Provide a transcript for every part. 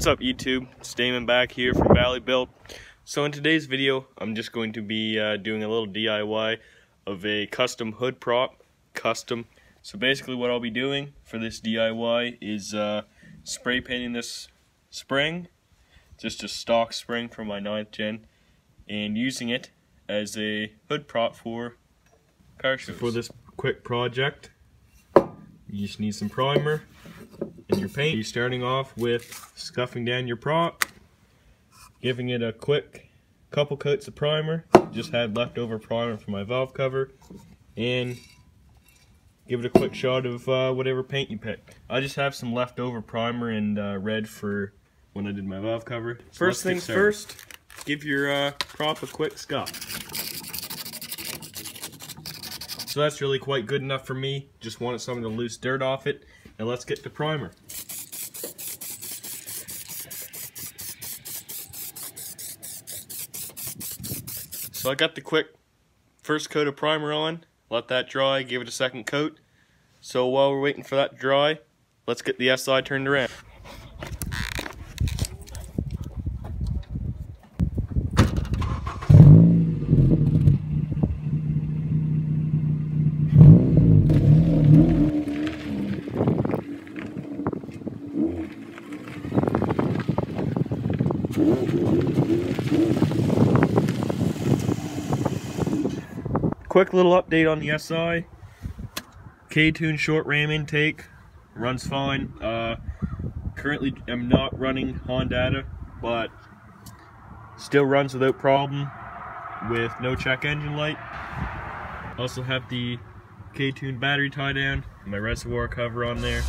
What's up YouTube? It's Damon back here from ValleyBuilt. So in today's video, I'm just going to be doing a little DIY of a custom hood prop. So basically what I'll be doing for this DIY is spray painting this spring, just a stock spring from my 9th gen, and using it as a hood prop for car shows. So for this quick project, you just need some primer and your paint. You're starting off with scuffing down your prop, giving it a quick couple coats of primer. Just had leftover primer for my valve cover, and give it a quick shot of whatever paint you pick. I just have some leftover primer and red for when I did my valve cover. So first things first, give your prop a quick scuff. So that's really quite good enough for me. Just wanted something to loose dirt off it. Now let's get to primer. So I got the quick first coat of primer on. Let that dry, give it a second coat. So while we're waiting for that to dry, let's get the SI turned around. Quick little update on the SI. SIK Tune short ram intake runs fine. Currently I'm not running Honda, but still runs without problem with no check engine light. Also have the SIK Tune battery tie down, my reservoir cover on there.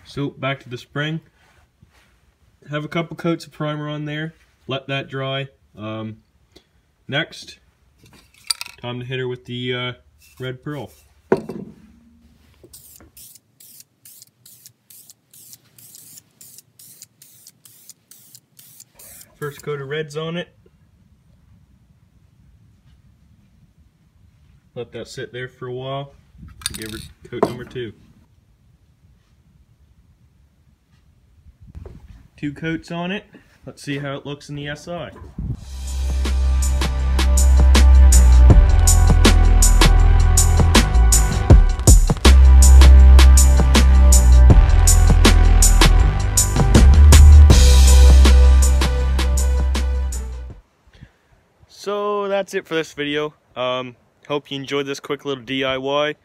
So back to the spring. Have a couple coats of primer on there. Let that dry. Next, time to hit her with the red pearl. First coat of reds on it. Let that sit there for a while. Give her coat number 2. 2 coats on it. Let's see how it looks in the SI. So that's it for this video. Hope you enjoyed this quick little DIY.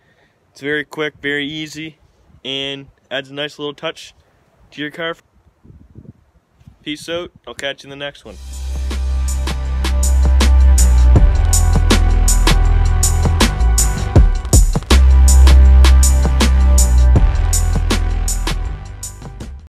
It's very quick, very easy, and adds a nice little touch to your car. Peace out. I'll catch you in the next one.